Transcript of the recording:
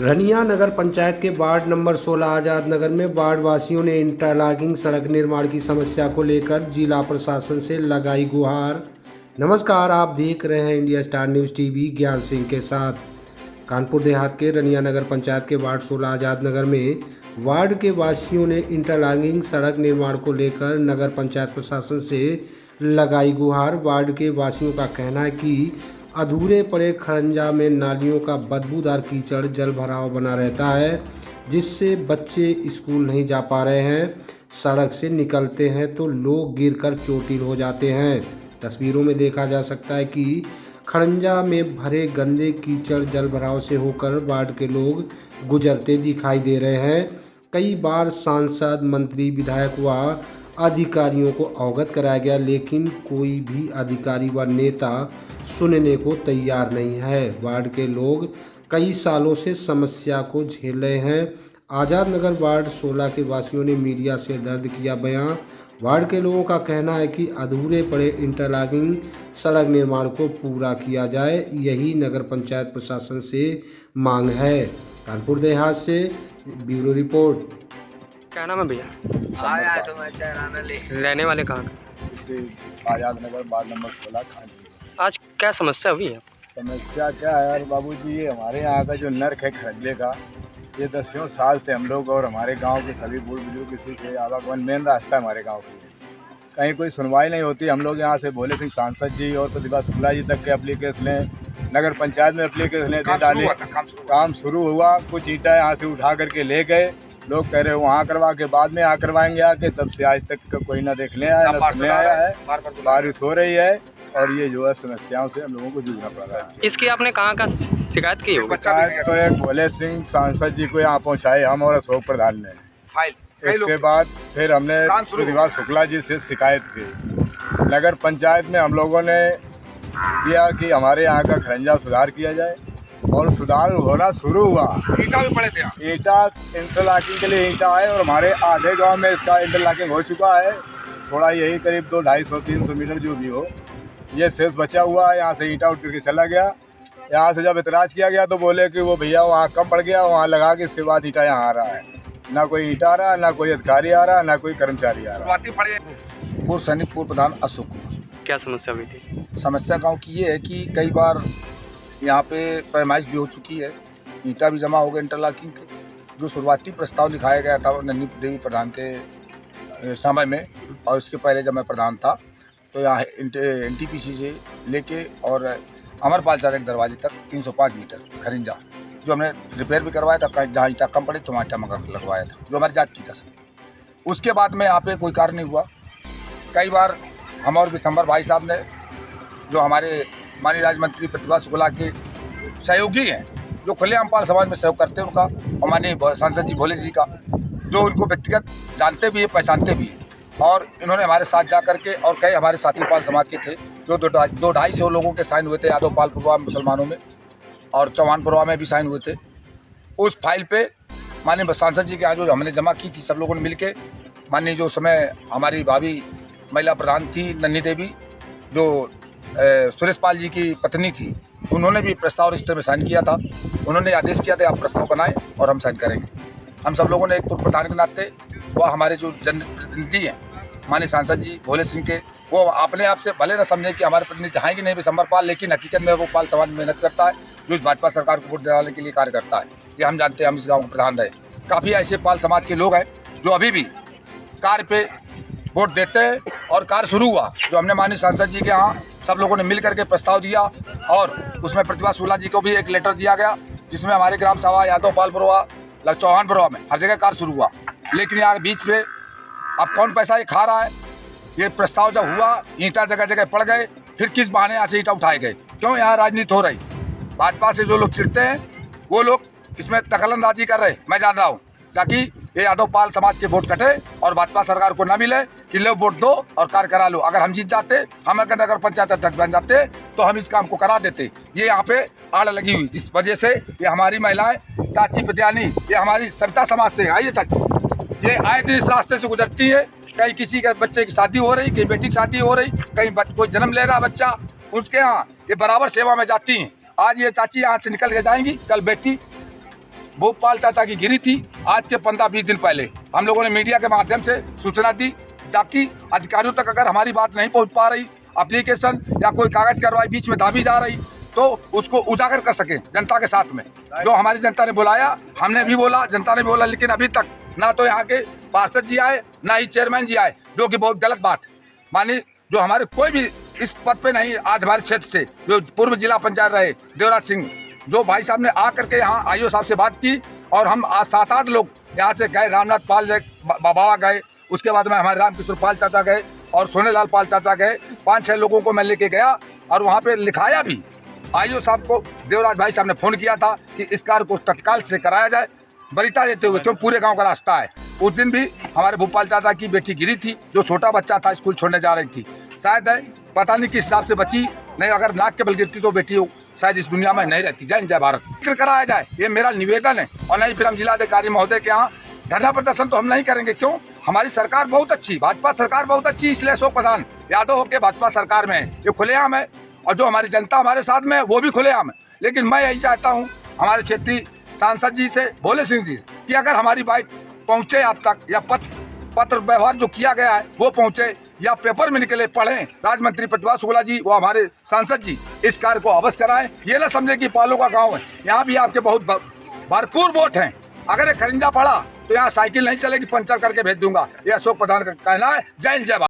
रनिया नगर पंचायत के ward number 16 Azad Nagar में ward वासियों ने इंटरलॉकिंग सड़क निर्माण की समस्या को लेकर जिला प्रशासन से लगाई गुहार। नमस्कार, आप देख रहे हैं इंडिया स्टार न्यूज़ टीवी ज्ञान सिंह के साथ। कानपुर देहात के रनिया नगर पंचायत के वार्ड 16 आज़ाद नगर में वार्ड के वासियों ने इंटरलॉकिंग सड़क निर्माण को लेकर नगर पंचायत प्रशासन से लगाई गुहार। वार्ड के वासियों का कहना है कि अधूरे पड़े खरंजा में नालियों का बदबूदार कीचड़ जल भराव बना रहता है, जिससे बच्चे स्कूल नहीं जा पा रहे हैं। सड़क से निकलते हैं तो लोग गिरकर चोटिल हो जाते हैं। तस्वीरों में देखा जा सकता है कि खरंजा में भरे गंदे कीचड़ जल भराव से होकर वार्ड के लोग गुजरते दिखाई दे रहे हैं। कई बार सांसद, मंत्री, विधायक व अधिकारियों को अवगत कराया गया, लेकिन कोई भी अधिकारी व नेता सुनने को तैयार नहीं है। वार्ड के लोग कई सालों से समस्या को झेल रहे हैं। आज़ाद नगर वार्ड 16 के वासियों ने मीडिया से दर्ज किया बयान। वार्ड के लोगों का कहना है कि अधूरे पड़े इंटरलॉकिंग सड़क निर्माण को पूरा किया जाए, यही नगर पंचायत प्रशासन से मांग है। कानपुर देहात से ब्यूरो रिपोर्ट। क्या नाम है भैया? रहने वाले कहाँ के? Azad Nagar ward number 16 Khan. आज क्या समस्या हुई है? समस्या क्या है यार बाबूजी, ये हमारे यहाँ का जो नर्क है खरंजे का, ये 10 साल से हम लोग और हमारे गांव के सभी बूढ़ बुजुर्ग इसी से आवागमन मेन रास्ता है हमारे गांव के। कहीं कोई सुनवाई नहीं होती। हम लोग यहाँ से भोले सिंह सांसद जी और प्रतिभा शुक्ला जी तक के एप्लीकेशन लें, नगर पंचायत में एप्लीकेशन दे डाले, काम शुरू हुआ। कुछ ईंटा यहाँ से उठा करके ले गए, लोग कह रहे हो वहाँ करवा के बाद में यहाँ करवाएंगे आके, तब से आज तक कोई ना देखने आया ना सुनने आया है। बारिश हो रही है और ये जो है समस्याओं से हम लोगों को जूझना पड़ रहा है। इसकी आपने कहाँ का शिकायत की होगी? शिकायत तो एक भोले सिंह सांसद जी को यहाँ पहुँचाए हम और अशोक प्रधान ने। इसके बाद फिर हमने प्रतिभा शुक्ला जी से शिकायत की। नगर पंचायत में हम लोगों ने किया कि हमारे यहाँ का खरंजा सुधार किया जाए और सुधार होना शुरू हुआ। ईंटा भी पड़े थे, ईंटा इंटरलॉकिंग के लिए ईंटा है और हमारे आधे गांव में इसका इंटरलॉकिंग हो चुका है। थोड़ा यही करीब 200-250-300 मीटर जो भी हो, ये शेष बचा हुआ है। यहाँ से ईंटा उठ करके चला गया। यहाँ से जब इतराज़ किया गया तो बोले कि वो भैया वहाँ कम पड़ गया, वहाँ लगा के इसके बाद ईंटा यहाँ आ रहा है। ना कोई ईंटा आ रहा, ना कोई अधिकारी आ रहा, ना कोई कर्मचारी आ रहा। पूर्व सैनिक पूर्व प्रधान अशोक कुमार। क्या समस्या हुई थी? समस्या गांव की ये है कि कई बार यहाँ पे पैमाइश भी हो चुकी है, ईंटा भी जमा हो गए इंटरलॉकिंग के। जो शुरुआती प्रस्ताव लिखाया गया था नन्ही देवी प्रधान के समय में, और इसके पहले जब मैं प्रधान था, तो यहाँ NTPC से लेके और अमरपाल चाचा के दरवाजे तक 305 मीटर खरिंजा जो हमने रिपेयर भी करवाया था। जहाँ ईंटा कम पड़े तो वहाँ ईंटा मंगा लगवाया था, जो हमारी जाँच की जा सके। उसके बाद में यहाँ पे कोई कार्य नहीं हुआ। कई बार हम और विशंबर भाई साहब ने, जो हमारे माननीय राज्य मंत्री प्रतिभा शुक्ला के सहयोगी हैं, जो खुलेआम पाल समाज में सहयोग करते हैं, उनका और माननीय सांसद जी भोले जी का, जो उनको व्यक्तिगत जानते भी है, पहचानते भी है, और इन्होंने हमारे साथ जा करके, और कई हमारे साथी पाल समाज के थे जो 200-250 लोगों के साइन हुए थे, यादव पाल पुरवा मुसलमानों में और चौहान पुरवा में भी साइन हुए थे। उस फाइल पे माननीय सांसद जी के यहाँ जो हमने जमा की थी, सब लोगों ने मिलके, माननीय जो समय हमारी भाभी महिला प्रधान थी नन्ही देवी, जो सुरेश पाल जी की पत्नी थी, उन्होंने भी प्रस्ताव रजिस्टर में साइन किया था। उन्होंने आदेश किया था आप प्रस्ताव बनाएं और हम साइन करेंगे। हम सब लोगों ने एक पूर्व प्रधान के नाते, वह हमारे जो जनप्रतिनिधि हैं माननीय सांसद जी भोले सिंह के, वो अपने आप से भले न समझे कि हमारे प्रतिनिधि हैं कि नहीं विशंबर पाल, लेकिन हकीकत में वो पाल समाज में मेहनत करता है, जो इस भाजपा सरकार को वोट दिलाने के लिए कार्य करता है। ये हम जानते हैं, हम इस गाँव के प्रधान रहे। काफ़ी ऐसे पाल समाज के लोग हैं जो अभी भी कार्य पे वोट देते हैं, और कार्य शुरू हुआ जो हमने माननीय सांसद जी के यहाँ सब लोगों ने मिल करके प्रस्ताव दिया, और उसमें प्रतिभा शुक्ला जी को भी एक लेटर दिया गया, जिसमें हमारे ग्राम सभा यादव पाल पुरवा चौहान पुरवा में हर जगह कार्य शुरू हुआ। लेकिन यहाँ बीच में अब कौन पैसा ये खा रहा है? ये प्रस्ताव जब हुआ, ईंटा जगह जगह पड़ गए, फिर किस बहाने यहाँ से ईंटा उठाए गए? क्यों यहाँ राजनीति हो रही? भाजपा से जो लोग चिढ़ते हैं वो लोग इसमें दखलंदाजी कर रहे, मैं जान रहा हूँ, ताकि ये यादव पाल समाज के वोट कटे और भाजपा सरकार को ना मिले कि लो वोट दो और कार्य करा लो। अगर हम जीत जाते, हम अगर नगर पंचायत अध्यक्ष बन जाते, तो हम इस काम को करा देते। ये यहाँ पे आड़ लगी हुई, जिस वजह से ये हमारी महिलाएं, चाची विद्यानी, ये हमारी सविता समाज से आइए चाची, ये आए दिन इस रास्ते से गुजरती है। कहीं किसी के बच्चे की शादी हो रही, कहीं बेटी की शादी हो रही, कहीं कोई जन्म ले रहा बच्चा, उसके यहाँ ये बराबर सेवा में जाती हैं। आज ये चाची यहाँ से निकल के जाएंगी, कल बेटी भोपाल चाचा की गिरी थी आज के 15-20 दिन पहले। हम लोगों ने मीडिया के माध्यम से सूचना दी ताकि अधिकारियों तक अगर हमारी बात नहीं पहुंच पा रही, एप्लीकेशन या कोई कागज कार्रवाई बीच में दाबी जा रही, तो उसको उजागर कर सकें जनता के साथ में। जो हमारी जनता ने बुलाया, हमने भी बोला, जनता ने भी बोला, लेकिन अभी तक ना तो यहाँ के पार्षद जी आए, ना ही चेयरमैन जी आए, जो कि बहुत गलत बात है। मानी जो हमारे कोई भी इस पद पे नहीं आज हमारे क्षेत्र से, जो पूर्व जिला पंचायत रहे देवराज सिंह, जो भाई साहब ने आकर के यहाँ आईओ साहब से बात की और हम आज 7-8 लोग यहाँ से गए, रामनाथ पाल बाबा गए, उसके बाद में हमारे रामकिशोर पाल चाचा गए और सोनेलाल पाल चाचा गए। 5-6 लोगों को मैं लेके गया और वहाँ पे लिखाया भी। आईओ साहब को देवराज भाई साहब ने फोन किया था कि इस कार्य को तत्काल से कराया जाए, बलिता देते हुए, क्यों पूरे गांव का रास्ता है। उस दिन भी हमारे भोपाल चाचा की बेटी गिरी थी, जो छोटा बच्चा था, स्कूल छोड़ने जा रही थी, शायद है पता नहीं किस हिसाब से बची, नहीं अगर नाक के बल गिरती तो बेटी शायद इस दुनिया में नहीं रहती। जय हिंद जय भारत। जिक्र कराया जाए, ये मेरा निवेदन है। और नहीं फिर हम जिलाधिकारी महोदय के यहाँ धरना प्रदर्शन तो हम नहीं करेंगे। क्यों? हमारी सरकार बहुत अच्छी, भाजपा सरकार बहुत अच्छी, इसलिए अशोक प्रधान यादव होकर भाजपा सरकार में है, ये खुलेआम है। और जो हमारी जनता हमारे साथ में है वो भी खुलेआम है। लेकिन मैं यही चाहता हूँ हमारे क्षेत्रीय सांसद जी से, भोले सिंह जी, कि अगर हमारी बात पहुँचे आप तक, या पत्र व्यवहार जो किया गया है वो पहुँचे, या पेपर में निकले, पढ़ें, राज्य मंत्री प्रतिभा शुक्ला जी वो हमारे सांसद जी इस कार्य को अवश्य कराएं। ये ना समझे कि पालों का गाँव है, यहाँ भी आपके बहुत भरपूर वोट हैं। अगर ये खरिंजा पड़ा तो यहाँ साइकिल नहीं चलेगी, पंचर करके भेज दूंगा। ये अशोक प्रधान का कहना है। जय हिंद जय भारत।